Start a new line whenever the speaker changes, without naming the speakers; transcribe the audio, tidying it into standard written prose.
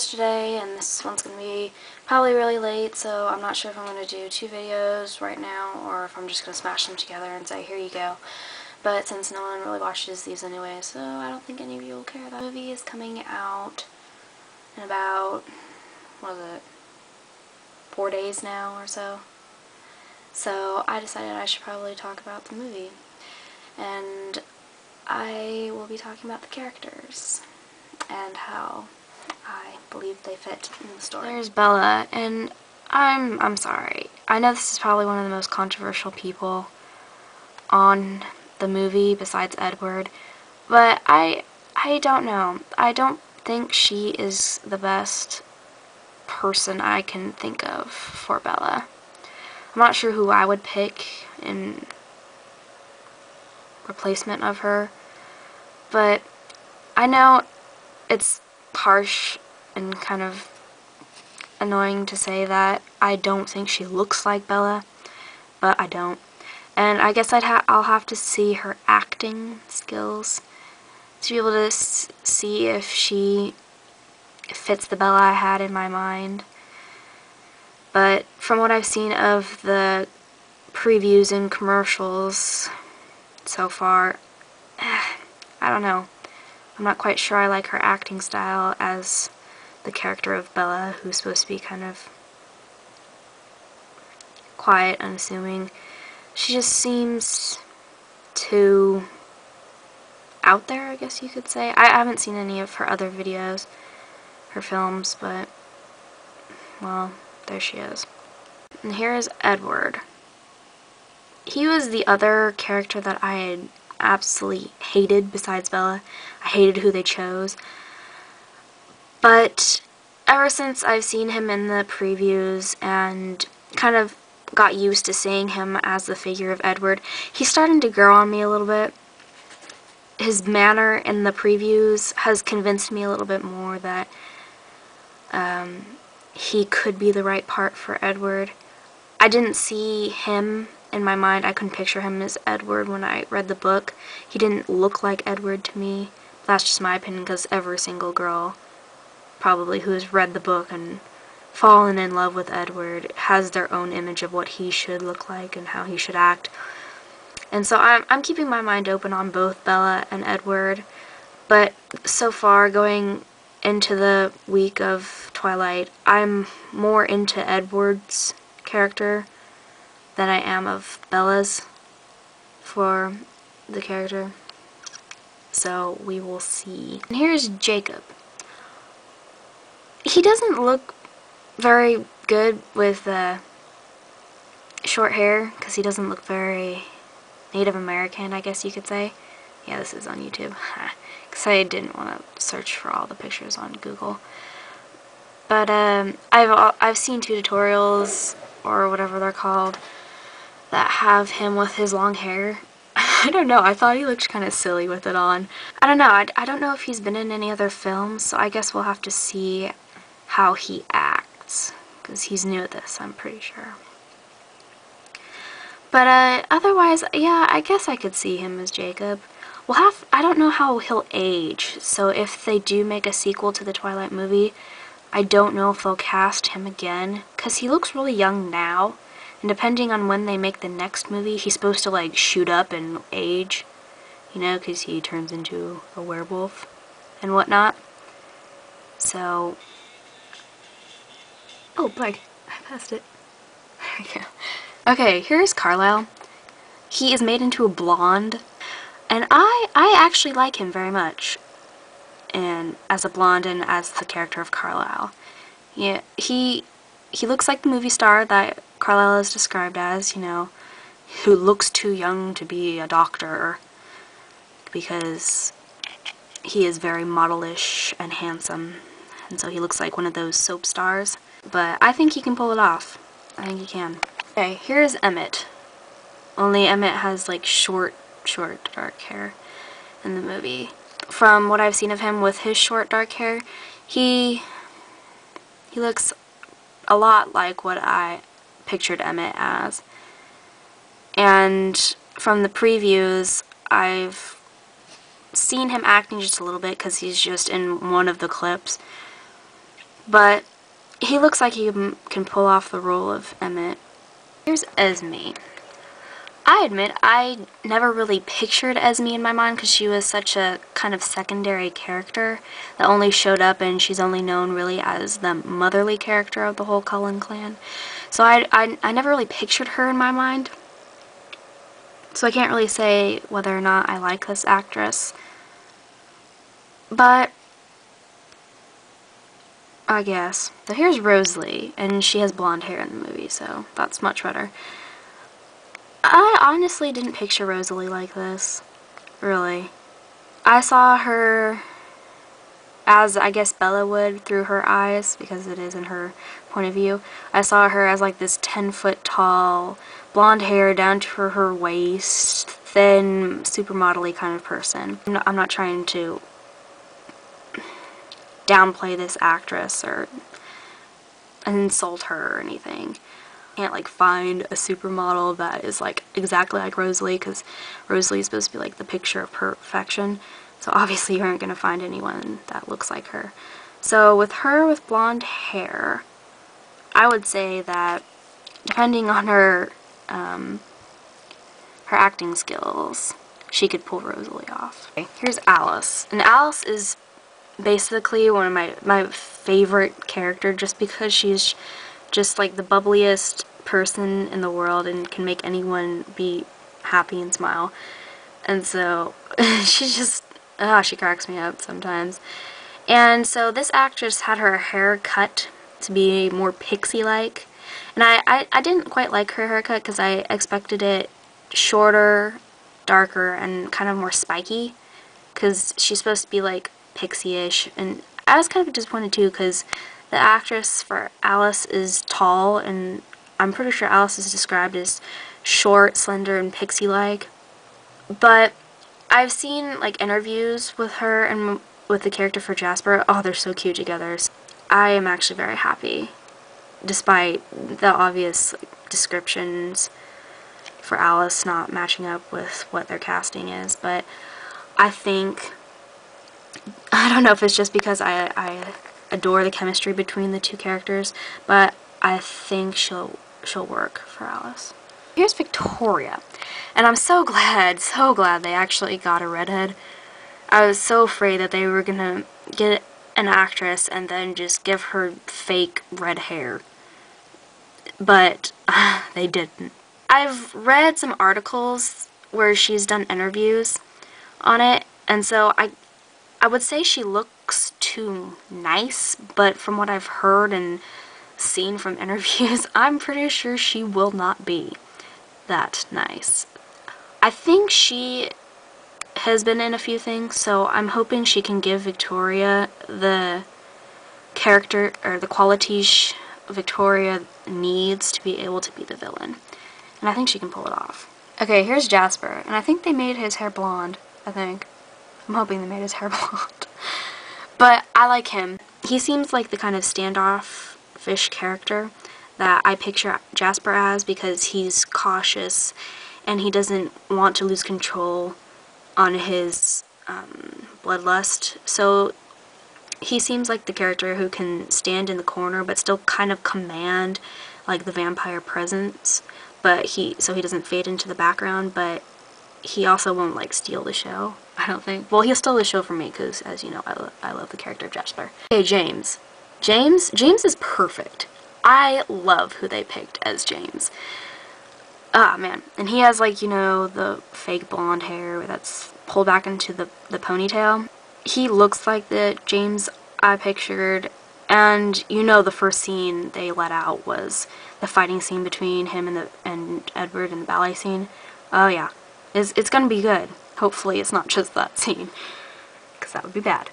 yesterday, and this one's going to be probably really late, so I'm not sure if I'm going to do 2 videos right now, or if I'm just going to smash them together and say, here you go. But since no one really watches these anyway, so I don't think any of you will care. That movie is coming out in about, what is it, 4 days now or so. So I decided I should probably talk about the movie. And I will be talking about the characters and how I believe they fit in the story. There's Bella, and I'm sorry. I know this is probably one of the most controversial people on the movie besides Edward, but I don't know. I don't think she is the best person I can think of for Bella. I'm not sure who I would pick in replacement of her, but I know it's harsh and kind of annoying to say that I don't think she looks like Bella, but I don't. And I guess I'll have to see her acting skills to be able to see if she fits the Bella I had in my mind. But from what I've seen of the previews and commercials so far, I don't know. I'm not quite sure I like her acting style as the character of Bella, who's supposed to be kind of quiet, unassuming. She just seems too out there, I guess you could say. I haven't seen any of her other videos, her films, but, well, there she is. And here is Edward. He was the other character that I had absolutely hated besides Bella. I hated who they chose. But ever since I've seen him in the previews and kind of got used to seeing him as the figure of Edward, he's starting to grow on me a little bit. His manner in the previews has convinced me a little bit more that he could be the right part for Edward. I didn't see him in my mind. I couldn't picture him as Edward when I read the book. He didn't look like Edward to me. That's just my opinion, because every single girl probably who has read the book and fallen in love with Edward has their own image of what he should look like and how he should act. And so I'm keeping my mind open on both Bella and Edward, but so far, going into the week of Twilight, I'm more into Edward's character than I am of Bella's for the character. So we will see. And here's Jacob. He doesn't look very good with short hair, because he doesn't look very Native American, I guess you could say. Yeah, this is on YouTube. Because I didn't want to search for all the pictures on Google. But I've seen 2 tutorials, or whatever they're called, that have him with his long hair. I don't know, I thought he looked kind of silly with it on. I don't know, I don't know if he's been in any other films, so I guess we'll have to see how he acts, because he's new at this, I'm pretty sure. But otherwise, yeah, I guess I could see him as Jacob. I don't know how he'll age, so if they do make a sequel to the Twilight movie, I don't know if they'll cast him again, because he looks really young now, and depending on when they make the next movie, he's supposed to, like, shoot up and age, you know, because he turns into a werewolf and whatnot. So, oh, bug, I passed it. There we go. Okay, here's Carlisle. He is made into a blonde, and I actually like him very much, and as a blonde and as the character of Carlisle. Yeah, he looks like the movie star that Carlisle is described as, you know, who looks too young to be a doctor, because he is very modelish and handsome, and so he looks like one of those soap stars. But I think he can pull it off. I think he can. Okay, here's Emmett. Only Emmett has, like, short dark hair in the movie. From what I've seen of him with his short dark hair, he looks a lot like what I pictured Emmett as. And from the previews, I've seen him acting just a little bit, because he's just in one of the clips. but he looks like he can pull off the role of Emmett. Here's Esme. I admit I never really pictured Esme in my mind because she was such a kind of secondary character that only showed up, and she's only known really as the motherly character of the whole Cullen clan. So I never really pictured her in my mind. So I can't really say whether or not I like this actress. But I guess. So here's Rosalie, and she has blonde hair in the movie, so that's much better. I honestly didn't picture Rosalie like this, really. I saw her as, I guess, Bella would through her eyes, because it is in her point of view. I saw her as like this 10-foot tall, blonde hair down to her waist, thin, supermodel-y kind of person. I'm not trying to downplay this actress or insult her or anything. Can't like find a supermodel that is like exactly like Rosalie, because Rosalie is supposed to be like the picture of perfection, so obviously you aren't going to find anyone that looks like her. So with her with blonde hair, I would say that depending on her her acting skills, she could pull Rosalie off. Okay, here's Alice, and Alice is basically one of my favorite character, just because she's just like the bubbliest person in the world and can make anyone be happy and smile. And so she's just, she cracks me up sometimes. And so this actress had her hair cut to be more pixie-like, and I didn't quite like her haircut because I expected it shorter, darker, and kind of more spiky, because she's supposed to be like pixie-ish, and I was kind of disappointed too because the actress for Alice is tall, and I'm pretty sure Alice is described as short, slender, and pixie-like. But I've seen like interviews with her and with the character for Jasper. Oh, they're so cute together. I am actually very happy, despite the obvious descriptions for Alice not matching up with what their casting is. But I think, I don't know if it's just because I adore the chemistry between the two characters, but I think she'll work for Alice. Here's Victoria, and I'm so glad they actually got a redhead. I was so afraid that they were gonna get an actress and then just give her fake red hair, but they didn't. I've read some articles where she's done interviews on it, and so I would say she looks too nice, but from what I've heard and seen from interviews, I'm pretty sure she will not be that nice. I think she has been in a few things, so I'm hoping she can give Victoria the character or the qualities Victoria needs to be able to be the villain. And I think she can pull it off. Okay, here's Jasper, and I think they made his hair blonde, I think. I'm hoping they made his hair blonde. But I like him. He seems like the kind of standoffish character that I picture Jasper as, because he's cautious and he doesn't want to lose control on his bloodlust. So he seems like the character who can stand in the corner but still kind of command like the vampire presence, but so he doesn't fade into the background, but he also won't like steal the show, I don't think. Well, he'll steal the show from me because, as you know, I love the character of Jasper. Okay, James. James is perfect. I love who they picked as James. Ah, man. And he has, like, you know, the fake blonde hair that's pulled back into the ponytail. He looks like the James I pictured, and you know the first scene they let out was the fighting scene between him and Edward in the ballet scene. Oh, yeah. It's gonna be good. Hopefully it's not just that scene, because that would be bad.